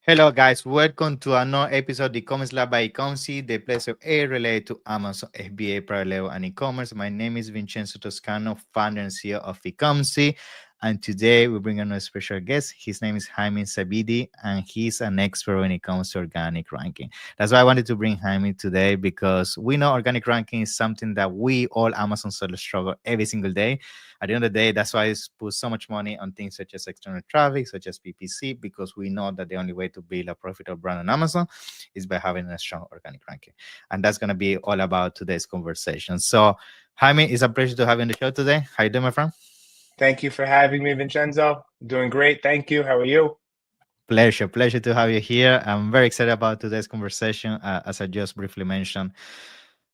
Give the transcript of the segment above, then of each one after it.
Hello, guys. Welcome to another episode of the e-commerce lab by Ecomcy, the place of a related to Amazon, FBA, private label, and e-commerce. My name is Vincenzo Toscano, founder and CEO of Ecomcy. And today we bring on a special guest. His name is Hymie Zebedez, and he's an expert when it comes to organic ranking. That's why I wanted to bring Hymie today because we know organic ranking is something that we all Amazon sellers struggle every single day. At the end of the day, that's why I put so much money on things such as external traffic, such as PPC, because we know that the only way to build a profitable brand on Amazon is by having a strong organic ranking. And that's going to be all about today's conversation. So, Jaime, it's a pleasure to have you on the show today. How you doing, my friend? Thank you for having me, Vincenzo. Doing great. Thank you. How are you? Pleasure to have you here. I'm very excited about today's conversation. As I just briefly mentioned,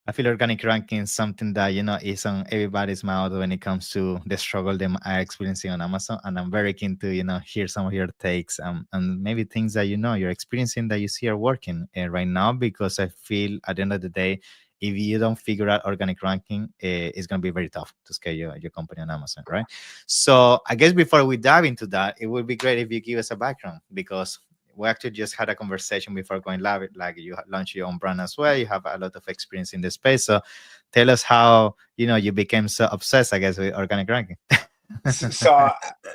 I feel organic ranking is something that is on everybody's mouth when it comes to the struggle they are experiencing on Amazon, and I'm very keen to hear some of your takes and maybe things that you're experiencing that you see are working right now. Because I feel at the end of the day, if you don't figure out organic ranking, it's going to be very tough to scale your company on Amazon, right? So I guess before we dive into that, it would be great if you give us a background because we actually just had a conversation before going live. Like you launched your own brand as well. You have a lot of experience in this space. So tell us how you became so obsessed, I guess, with organic ranking. So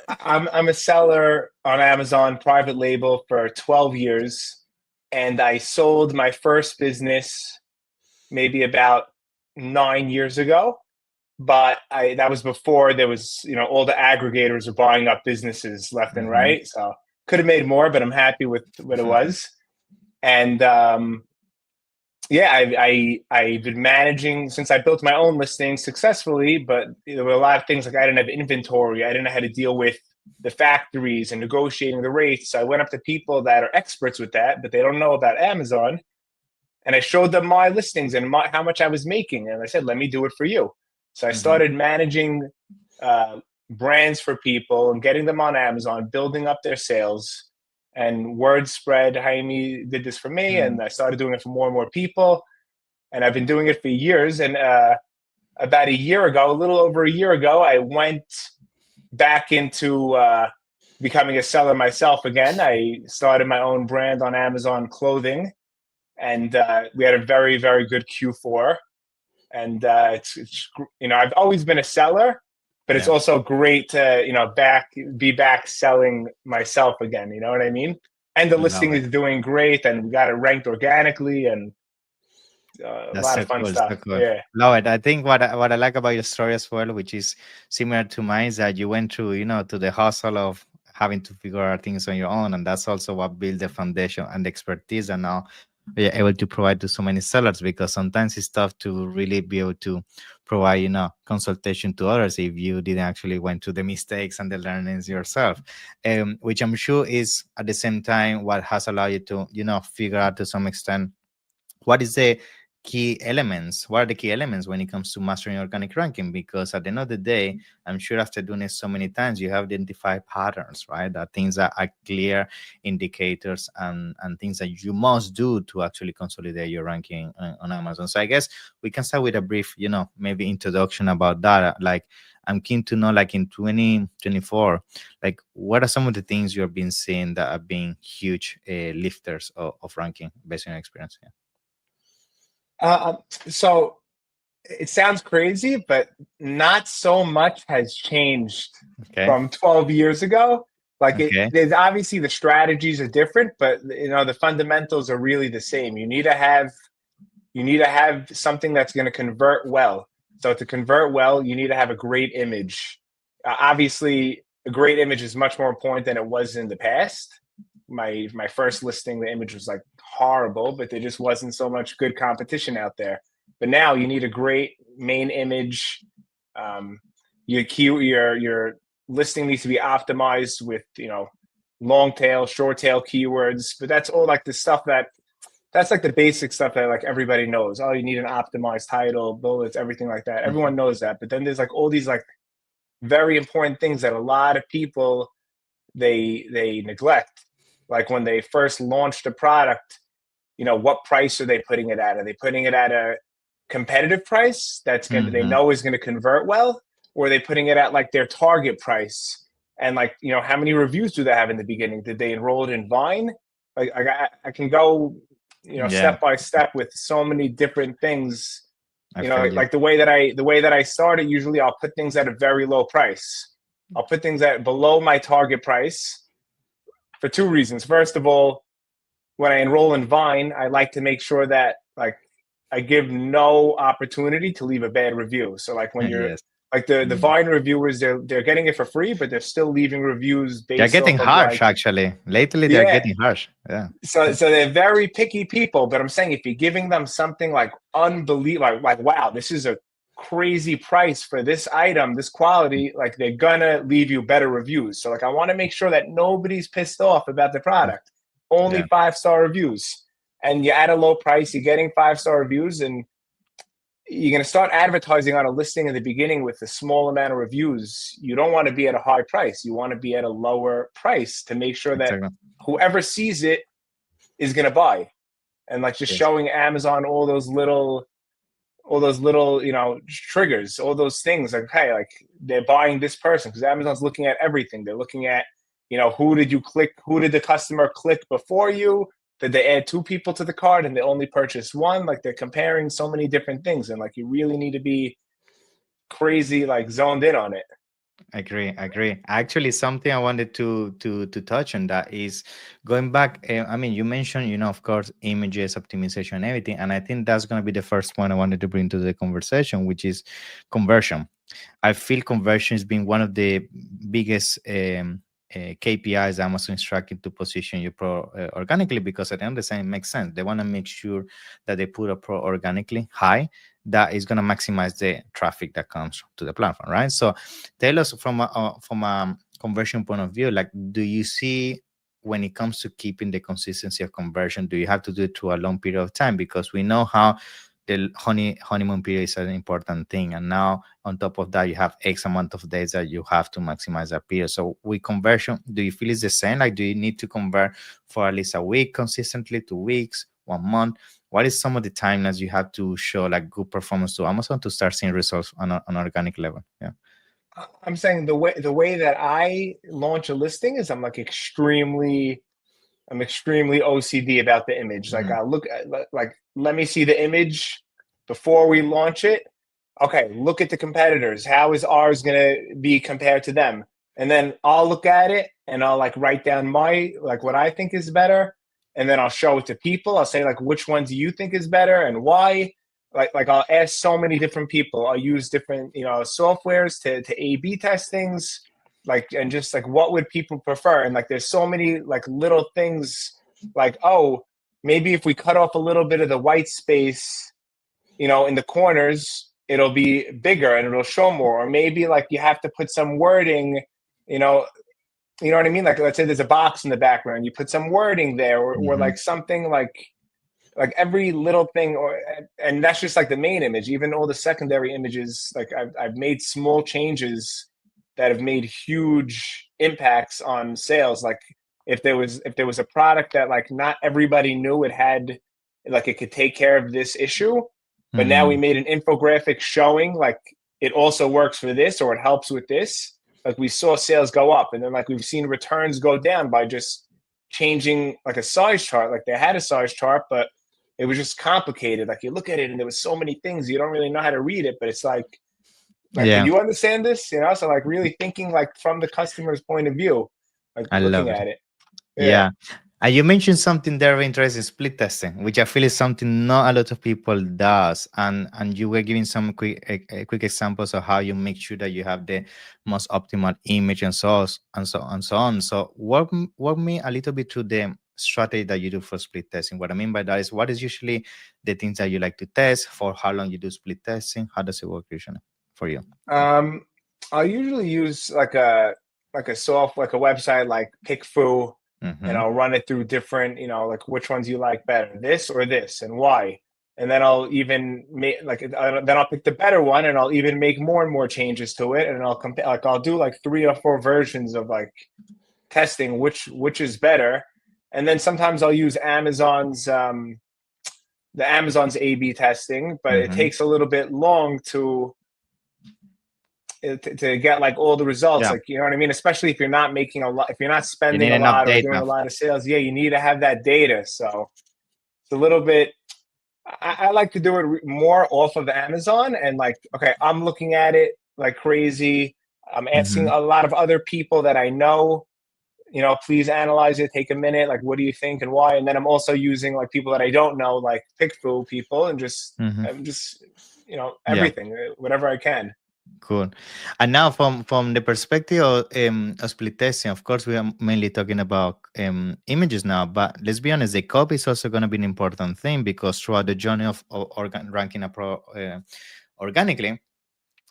I'm a seller on Amazon private label for 12 years, and I sold my first business maybe about 9 years ago. But that was before there was, all the aggregators were buying up businesses left and Hmm. right. So could have made more, but I'm happy with what it was. And yeah, I've been managing since I built my own listing successfully, but there were a lot of things like I didn't have inventory. I didn't know how to deal with the factories and negotiating the rates. So I went up to people that are experts with that, but they don't know about Amazon. And I showed them my listings and how much I was making. And I said, let me do it for you. So I Hmm. started managing brands for people and getting them on Amazon, building up their sales. And word spread. Hymie did this for me, and I started doing it for more and more people. And I've been doing it for years. And about a year ago, a little over a year ago, I went back into becoming a seller myself again. I started my own brand on Amazon clothing, and we had a very, very good Q4. And it's I've always been a seller, but it's Yeah, also great to be back selling myself again. You know what I mean? And the love listing it. is doing great, and we got it ranked organically, and a That's lot so of fun cool. So stuff. cool. Yeah. Love it. I think what I like about your story as well, which is similar to mine, is that you went through, to the hustle of having to figure out things on your own. And that's also what built the foundation and the expertise. And now we are able to provide to so many sellers because sometimes it's tough to really be able to provide, consultation to others if you didn't actually went through the mistakes and the learnings yourself. Which I'm sure is at the same time what has allowed you to, figure out to some extent what is the key elements what are the key elements when it comes to mastering organic ranking, because at the end of the day, I'm sure after doing it so many times you have identified patterns, right? That things that are clear indicators and things that you must do to actually consolidate your ranking on Amazon. So I guess we can start with a brief, maybe introduction about that. Like, I'm keen to know, like, in 2024, like, what are some of the things you have been seeing that have been huge lifters of ranking based on your experience? Yeah. So it sounds crazy, but not so much has changed Okay. from 12 years ago. Like Okay. there's obviously the strategies are different, but the fundamentals are really the same. You need to have something that's going to convert well. So to convert well, you need to have a great image. Obviously, a great image is much more important than it was in the past. My first listing, the image was like horrible, but there just wasn't so much good competition out there. But now you need a great main image. Um, your listing needs to be optimized with long tail, short tail keywords. But that's all like the stuff that's like the basic stuff that like everybody knows. Oh, you need an optimized title, bullets, everything like that. Mhm. Everyone knows that. But then there's like all these like very important things that a lot of people they neglect. Like when they first launched a product, what price are they putting it at? Are they putting it at a competitive price that's going to they Mhm. know is going to convert well, or are they putting it at like their target price? And like, how many reviews do they have in the beginning? Did they enroll it in Vine? I can go, Yeah, step by step with so many different things. I feel you. Like the way that I started, usually I'll put things at a very low price. I'll put things at below my target price for two reasons. First of all, when I enroll in Vine, I like to make sure that like I give no opportunity to leave a bad review. So like when you're Yes. like the Mm. Vine reviewers, they're getting it for free, but they're still leaving reviews They're based getting off of harsh, like, actually. Lately, they're yeah. getting harsh. Yeah, So they're very picky people. But I'm saying if you're giving them something like unbelievable, like wow, this is a crazy price for this item, this quality, like they're gonna leave you better reviews. So like I want to make sure that nobody's pissed off about the product. Only yeah, 5-star reviews. And you're at a low price, you're getting 5-star reviews, and you're going to start advertising on a listing in the beginning with a small amount of reviews. You don't want to be at a high price. You want to be at a lower price to make sure that exactly. whoever sees it is going to buy. And like just Yes, showing Amazon all those little, triggers, all those things like, hey, like they're buying this person, because Amazon's looking at everything. They're looking at, who did you click? Who did the customer click before you? Did they add 2 people to the cart and they only purchased 1? Like they're comparing so many different things, and like you really need to be crazy, like zoned in on it. agree. Actually, something I wanted to touch on that is going back. I mean, you mentioned, of course, images, optimization, and everything, and I think that's going to be the first point I wanted to bring to the conversation, which is conversion. I feel conversion has been one of the biggest KPIs Amazon is tracking to position your pro organically, because at the end of the day, it makes sense. They want to make sure that they put a pro organically high that is going to maximize the traffic that comes to the platform, right? So tell us from a conversion point of view, like, do you see when it comes to keeping the consistency of conversion, do you have to do it through a long period of time? Because we know how the honeymoon period is an important thing, and now on top of that you have X amount of days that you have to maximize that period. So with conversion, do you feel it's the same? Like, do you need to convert for at least a week consistently, 2 weeks, 1 month? What is some of the timelines you have to show like good performance to Amazon to start seeing results on an organic level? Yeah. I'm saying the way that I launch a listing is I'm extremely OCD about the image. Like Mhm. I look at, like, let me see the image before we launch it. Okay, look at the competitors. How is ours going to be compared to them? And then I'll look at it and I'll like write down what I think is better, and then I'll show it to people. I'll say like, which one do you think is better and why? Like I'll ask so many different people. I'll use different softwares to A/B test things, like, and just like what would people prefer. And like there's so many like little things, like, oh, maybe if we cut off a little bit of the white space, in the corners, it'll be bigger and it'll show more. Or maybe like you have to put some wording, you know what I mean? Like let's say there's a box in the background, you put some wording there, or Mhm. like something like every little thing. And that's just like the main image. Even all the secondary images, like I've made small changes that have made huge impacts on sales. Like if there was a product that like not everybody knew it had, like it could take care of this issue, but now we Mhm. made an infographic showing like it also works for this, or it helps with this. Like we saw sales go up, and then like we've seen returns go down by just changing like a size chart. Like they had a size chart, but it was just complicated. Like you look at it and there was so many things you don't really know how to read it, but it's like, can Yeah, you understand this? So like really thinking like from the customer's point of view, like I looking love it. at it. Yeah. Yeah. And you mentioned something there very interesting, split testing, which I feel is something not a lot of people does. And you were giving some quick examples of how you make sure that you have the most optimal image and so on. So walk me a little bit through the strategy that you do for split testing. What I mean by that is, what is usually the things that you like to test, for how long you do split testing? How does it work usually for you? Um, I'll usually use like a website like PickFu, and Mm-hmm. I'll run it through different, like which ones you like better, this or this, and why. And then I'll even make then I'll pick the better one, and I'll even make more and more changes to it, and I'll compare. Like I'll do like 3 or 4 versions of like testing which is better. And then sometimes I'll use the Amazon's A/B testing, but it Mm-hmm. takes a little bit long to to get like all the results. Yeah. Like, you know what I mean? Especially if you're not making a lot, if you're not You spending need a enough lot or doing data. a lot of sales, yeah, you need to have that data. So it's a little bit, I like to do it more off of Amazon and like, okay, I'm looking at it like crazy. I'm asking Mhm. a lot of other people that I know, you know, please analyze it, take a minute, like, what do you think and why? And then I'm also using like people that I don't know, like pick-through people, and just, Mhm. I'm just, you know, Yeah. everything, whatever I can. Cool. And now, from the perspective of split testing, of course, we are mainly talking about images now. But let's be honest, the copy is also going to be an important thing, because throughout the journey of ranking organically,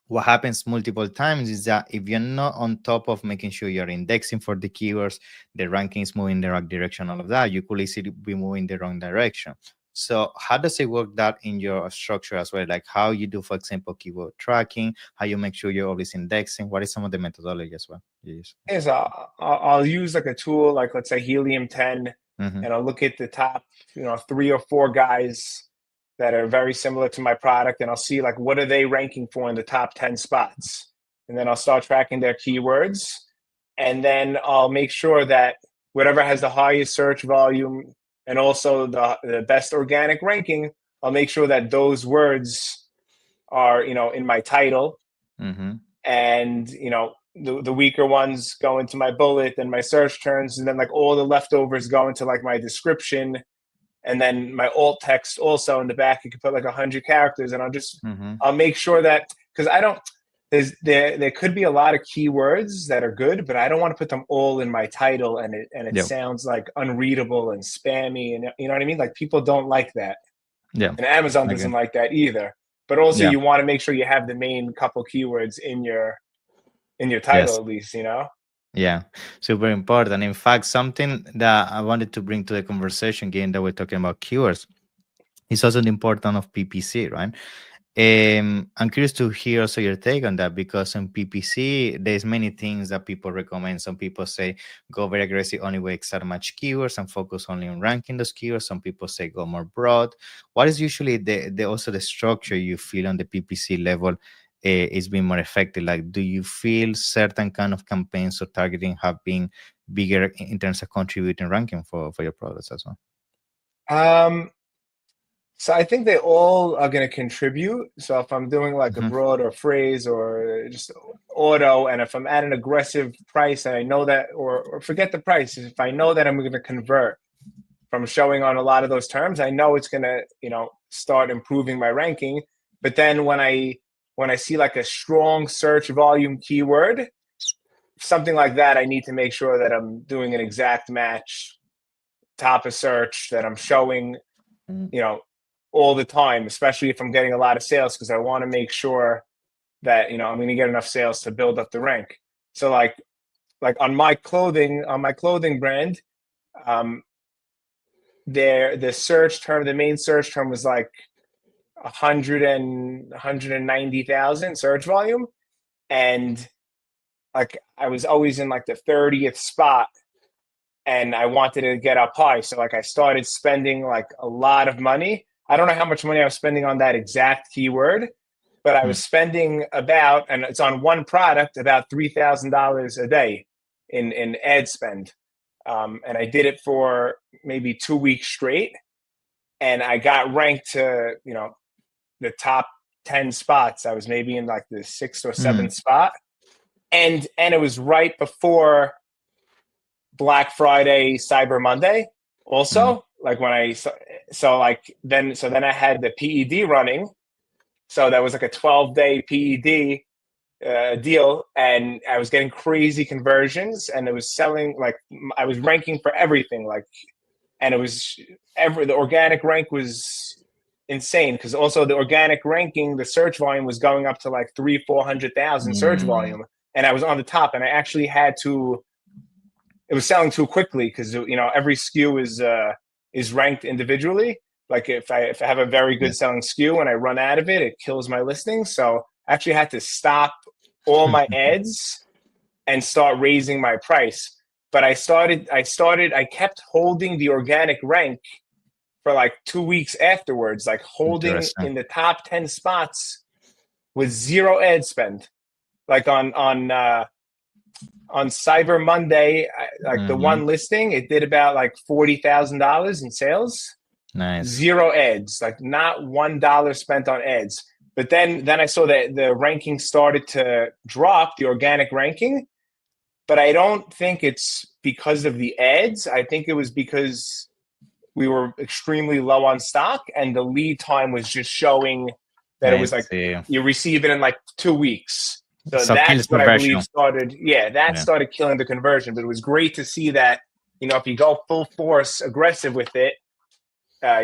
what happens multiple times is that if you're not on top of making sure you're indexing for the keywords, the ranking is moving in the right direction, all of that, you could easily be moving the wrong direction. So how does it work that in your structure as well? Like how you do, for example, keyword tracking, how you make sure you're always indexing? What is some of the methodology as well you use? Is I'll use like a tool, like let's say Helium 10, Mm-hmm. and I'll look at the top, you know, 3 or 4 guys that are very similar to my product, and I'll see like what are they ranking for in the top 10 spots, and then I'll start tracking their keywords, and then I'll make sure that whatever has the highest search volume and also the best organic ranking, I'll make sure that those words are, you know, in my title, Mm-hmm. and you know, the weaker ones go into my bullet and my search terms, and then like all the leftovers go into like my description, and then my alt text also in the back. You can put like 100 characters, and Mm-hmm. I'll make sure that, because I don't, there could be a lot of keywords that are good, but I don't want to put them all in my title, and it Yeah. sounds like unreadable and spammy, and you know what I mean? Like people don't like that, Yeah. and Amazon doesn't Again. like that either. But also, Yeah. you want to make sure you have the main couple keywords in your title Yes. at least, you know? Yeah, super important. In fact, something that I wanted to bring to the conversation, given that we're talking about keywords, is also the importance of PPC, right? I'm curious to hear also your take on that, because in PPC, there's many things that people recommend. Some people say go very aggressive only with exact match keywords and focus only on ranking those keywords. Some people say go more broad. What is usually the also the structure you feel on the PPC level is being more effective? Like, do you feel certain kind of campaigns or targeting have been bigger in terms of contributing ranking for your products as well? Um, so I think they all are going to contribute. So if I'm doing like a Mhm. broad or phrase or just auto, and if I'm at an aggressive price and I know that, or forget the price, if I know that I'm going to convert from showing on a lot of those terms, I know it's going to, you know, start improving my ranking. But then when I see like a strong search volume keyword, something like that, I need to make sure that I'm doing an exact match, top of search, that I'm showing, Mm. you know, all the time, especially if I'm getting a lot of sales, because I want to make sure that, you know, I'm going to get enough sales to build up the rank. So like on my clothing brand, um, the main search term was like 190,000 search volume, and like I was always in like the 30th spot, and I wanted to get up high. So like I started spending like a lot of money. I don't know how much money I was spending on that exact keyword, but I Mm. was spending about, and it's on one product, about $3,000 a day in ad spend. And I did it for maybe 2 weeks straight, and I got ranked to, you know, the top 10 spots. I was maybe in like the sixth or Mm. seventh spot, and it was right before Black Friday, Cyber Monday. Mm. Also, like when I then I had the PED running, so that was like a 12-day PED deal, and I was getting crazy conversions, and it was selling like I was ranking for everything, like, and it was the organic rank was insane, because also the organic ranking, the search volume was going up to like 300,000-400,000 search Mm. volume, and I was on the top, and I actually had to, it was selling too quickly, because, you know, every SKU is ranked individually. Like if I have a very good Yes. selling SKU and I run out of it, it kills my listing. So I actually had to stop all my ads and start raising my price. But I kept holding the organic rank for like 2 weeks afterwards, like holding Interesting. in the top 10 spots with zero ad spend. like on Cyber Monday, like the Mm-hmm. one listing, it did about like $40,000 in sales. Nice. Zero ads, like not $1 spent on ads. But then I saw that the ranking started to drop, the organic ranking. But I don't think it's because of the ads. I think it was because we were extremely low on stock, and the lead time was just showing that it I was like see. you receive it in like 2 weeks. So So kills that's what I believe conversion. started. Yeah, that Yeah. started killing the conversion. But it was great to see that, if you go full force aggressive with it,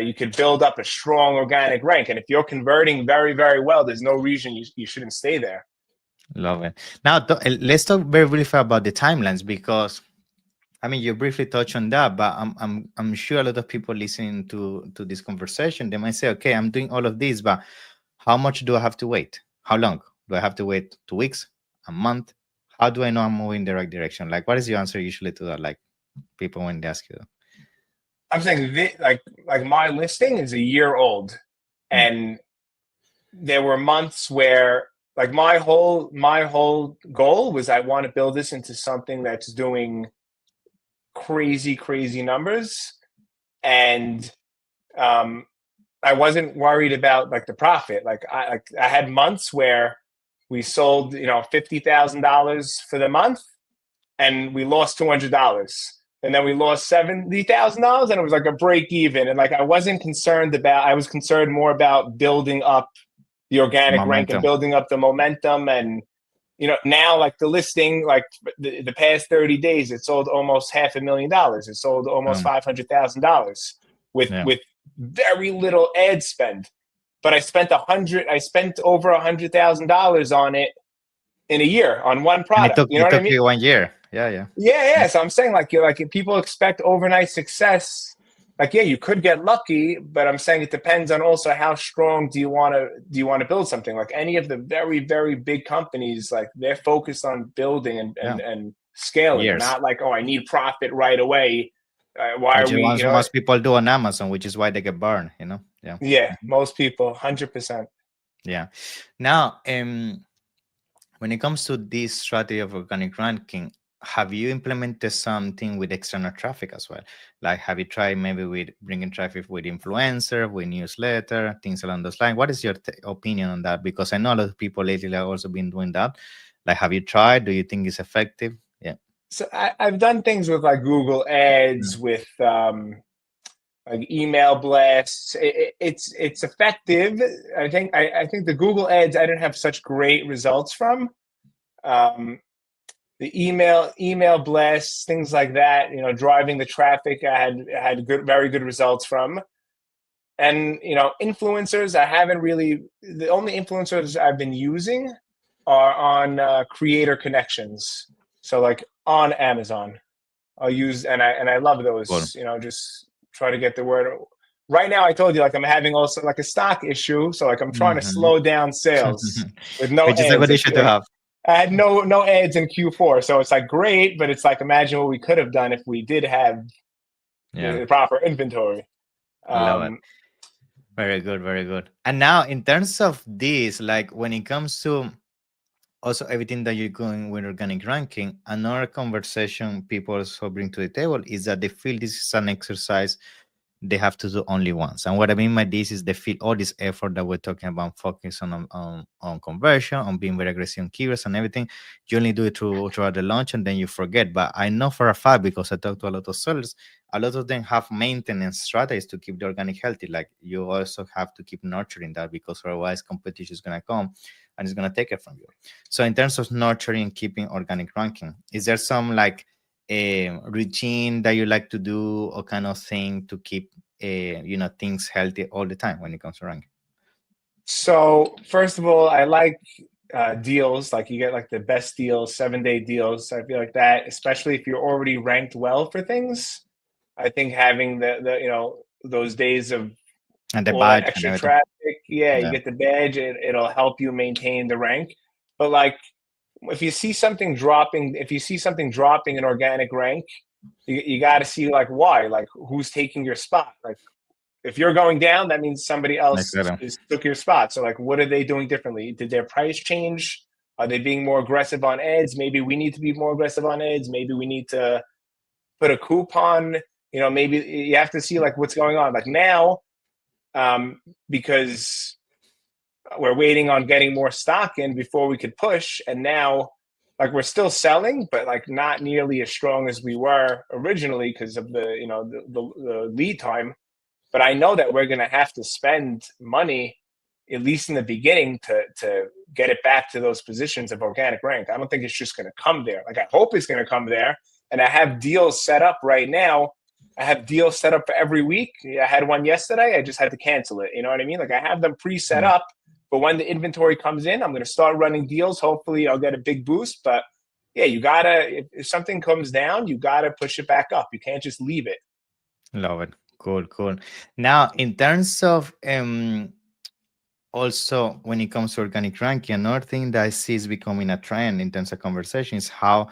you could build up a strong organic rank. And if you're converting very, very well, there's no reason you shouldn't stay there. Love it. Now, let's talk very briefly about the timelines because I mean you briefly touched on that, but I'm sure a lot of people listening to this conversation they might say, okay, I'm doing all of this, but how much do I have to wait? How long do I have to wait? 2 weeks, a month? How do I know I'm moving in the right direction? Like, what is your answer usually to that? Like, people when they ask you, I'm saying like my listing is a year old, "Hmm, and there were months where like my whole goal was I want to build this into something that's doing crazy numbers, and um, I wasn't worried about like the profit. Like I had months where we sold $50,000 for the month, and we lost $200. And then we lost $70,000, and it was like a break even. And like I wasn't concerned about. I was concerned more about building up the organic rank and momentum." building up the momentum. And now like the listing, like the past 30 days, it sold almost $500,000. It sold almost Um, $500,000 with yeah. with very little ad spend. But I spent over $100,000 on it in a year on one And it product. took You know it what I took mean? you 1 year. Yeah, yeah. Yeah. So I'm saying like if people expect overnight success, like yeah, you could get lucky, but I'm saying it depends on also how strong do you want to build something. Like any of the very big companies, like they're focused on building and Yeah. and scaling, Years. not like, oh, I need profit right away. Why are Which is we? what most people do on Amazon, which is why they get burned, you know? Yeah. Yeah, most people, 100%. Yeah. Now, when it comes to this strategy of organic ranking, have you implemented something with external traffic as well? Like, have you tried maybe with bringing traffic with influencer, with newsletter, things along those lines? What is your opinion on that? Because I know a lot of people lately have also been doing that. Like, have you tried? Do you think it's effective? Yeah. So I've done things with like Google Mm. Ads, with like email blasts. It's effective. I think the Google Ads I didn't have such great results from. Um, the email blasts, things like that. Driving the traffic, I had very good results from. And influencers, I haven't really. The only influencers I've been using are on creator connections. So like on Amazon. I'll use, and I love Cool. those. Just try to get the word. Right now, I told you like I'm having also like a stock issue, so like I'm trying to Mhm. slow down sales with no Which is a ads. good issue to have. I had no ads in Q4, so it's like great, but it's like imagine what we could have done if we did have Yeah. the proper inventory. Love it. Um, Very good, very good. And now, in terms of this, like when it comes to also everything that you're going with organic ranking, another conversation people also bring to the table is that they feel this is an exercise they have to do only once. And what I mean by this is they feel all this effort that we're talking about, focus on conversion, on being very aggressive on keywords and everything. You only do it throughout the launch and then you forget. But I know for a fact, because I talk to a lot of sellers, a lot of them have maintenance strategies to keep the organic healthy. Like you also have to keep nurturing that, because otherwise competition is going to come and it's going to take it from you. So in terms of nurturing and keeping organic ranking, is there some like a routine that you like to do or kind of thing to keep things healthy all the time when it comes to ranking? so first of all, I like deals. Like you get like the best deals, 7-day deals. I feel like that, especially if you're already ranked well for things. I think having the those days of And the all that badge and extra everything. traffic, yeah, you Yeah. get the badge. It'll help you maintain the rank. But like, if you see something dropping in organic rank, you got to see like why, like who's taking your spot. Like if you're going down, that means somebody else Exactly. took your spot. So like, what are they doing differently? Did their price change Are they being more aggressive on ads? Maybe we need to be more aggressive on ads. Maybe we need to put a coupon. Maybe you have to see like what's going on. Like now, because we're waiting on getting more stock in before we could push, and now like we're still selling, but like not nearly as strong as we were originally because of the lead time. But I know that we're going to have to spend money, at least in the beginning, to get it back to those positions of organic rank. I don't think it's just going to come there. Like I hope it's going to come there, and I have deals set up right now. I have deals set up for every week. I had one yesterday. I just had to cancel it. You know what I mean? Like I have them pre-set Yeah. up, but when the inventory comes in, I'm going to start running deals. Hopefully, I'll get a big boost. But yeah, you gotta. If something comes down, you gotta push it back up. You can't just leave it. Love it. Cool, cool. Now, in terms of also when it comes to organic ranking, another thing that I see is becoming a trend in terms of conversation is how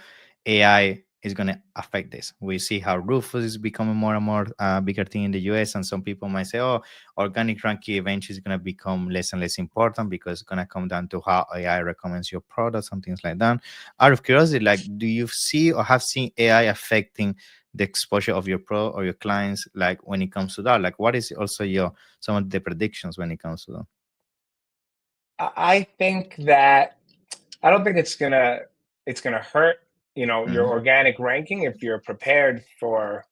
AI is going to affect this. We see how Rufus is becoming more and more bigger thing in the US, and some people might say, "Oh, organic ranking eventually is going to become less and less important because it's going to come down to how AI recommends your products and things like that." Out of curiosity, like, do you see or have seen AI affecting the exposure of your pro or your clients, like when it comes to that? Like, what is also your some of the predictions when it comes to that? I think that I don't think it's gonna hurt, your Mhm. organic ranking if you're prepared for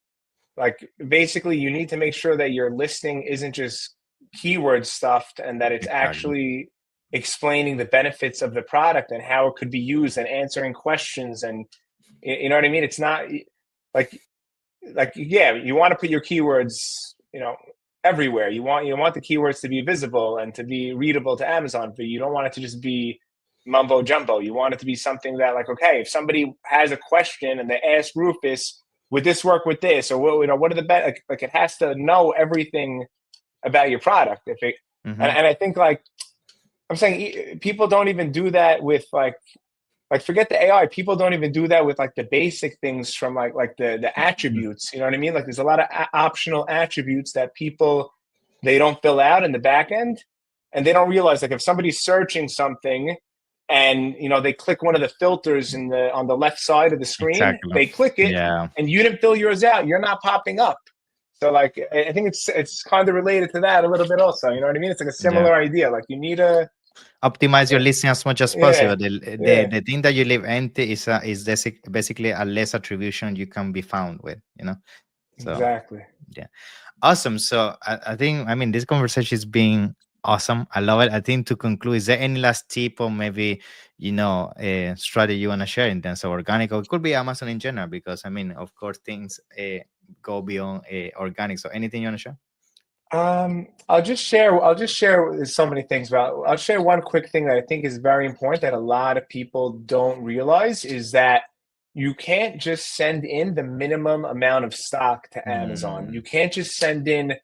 like basically you need to make sure that your listing isn't just keyword stuffed and that it's Exactly. actually explaining the benefits of the product and how it could be used and answering questions and you know what I mean? It's not like yeah, you want to put your keywords, everywhere. You want the keywords to be visible and to be readable to Amazon, but you don't want it to just be mumbo jumbo. You want it to be something that, like, okay, if somebody has a question and they ask Rufus, would this work with this, or what are the like it has to know everything about your product. If it Mhm. and I think like I'm saying, people don't even do that with like forget the AI. People don't even do that with like the basic things from like the Mhm. attributes. You know what I mean? Like there's a lot of optional attributes that people they don't fill out in the back end, and they don't realize like if somebody's searching something, and they click one of the filters in the on the left side of the screen, Exactly. they click it, Yeah. and you didn't fill yours out. You're not popping up. So like I think it's kind of related to that a little bit also. You know what I mean? It's like a Yeah. similar idea. Like you need a Optimize your listing as much as yeah possible. The yeah the thing that you leave empty is basically a less attribution you can be found with, you know. So exactly. yeah. Awesome. So I think, I mean, this conversation is being awesome. I love it. I think to conclude, is there any last tip or maybe, a strategy you want to share in terms of organic, or it could be Amazon in general? Because I mean, of course, things go beyond organic. So anything you want to share? I'll just share so many things about. I'll share one quick thing that I think is very important that a lot of people don't realize is that you can't just send in the minimum amount of stock to Amazon. You Mm, can't just send in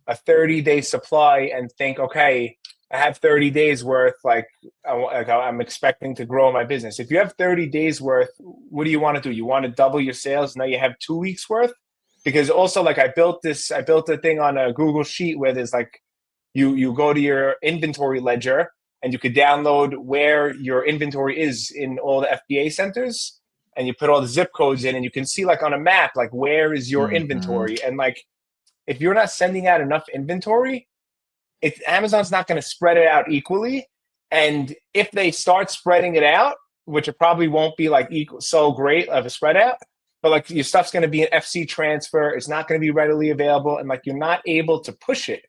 a 30-day supply and think, okay, I have 30 days worth. Like, I'm expecting to grow my business. If you have 30 days worth, what do you want to do? You want to double your sales. Now you have 2 weeks worth. Because also, like, I built a thing on a Google Sheet where there's like, you go to your inventory ledger and you could download where your inventory is in all the FBA centers, and you put all the zip codes in, and you can see like on a map like where is your mhm. inventory. And like if you're not sending out enough inventory, Amazon's not going to spread it out equally. And if they start spreading it out, which it probably won't be like so great of a spread out, but like your stuff's going to be an FC transfer, it's not going to be readily available, and like you're not able to push it.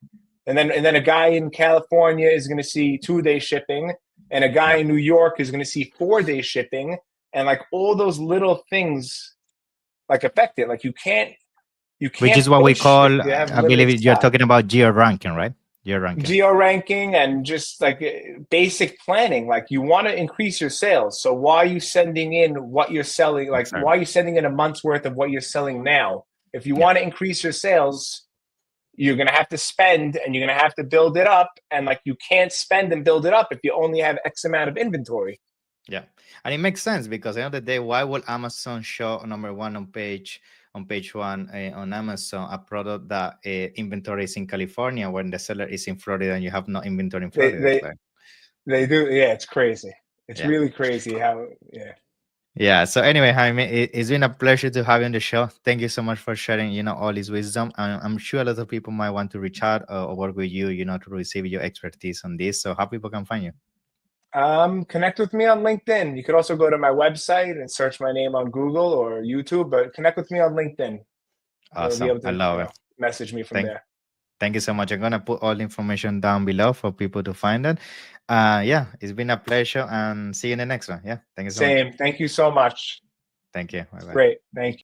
And then a guy in California is going to see 2-day shipping, and a guy Yeah. in New York is going to see 4-day shipping, and like all those little things like affect it. Like you Which can't is what we push if call, you have I believe limited you're stock. talking about geo ranking, right? Geo ranking. Geo ranking and just like basic planning. Like you want to increase your sales. So why are you sending in what you're selling? Like why Exactly. are you sending in a month's worth of what you're selling now? If you Yeah. want to increase your sales, you're going to have to spend and you're going to have to build it up. And like you can't spend and build it up if you only have X amount of inventory. Yeah, and it makes sense because at the end of the day, why would Amazon show number one on page one on Amazon a product that inventory is in California when the seller is in Florida and you have no inventory in They Florida? they So they do. Yeah, it's crazy. It's Yeah. really crazy how, yeah. Yeah. So anyway, Jaime, it's been a pleasure to have you on the show. Thank you so much for sharing, all this wisdom. And I'm sure a lot of people might want to reach out or work with you, to receive your expertise on this. So how people can find you? Connect with me on LinkedIn. You could also go to my website and search my name on Google or YouTube, but connect with me on LinkedIn. You'll be Awesome. able I to, love it. message me from Thank there. Thank you so much. I'm gonna put all the information down below for people to find it. Yeah, it's been a pleasure and see you in the next one. Yeah. Thank you so much. Same. Thank you so much. Thank you. Bye bye. Great. Thank you.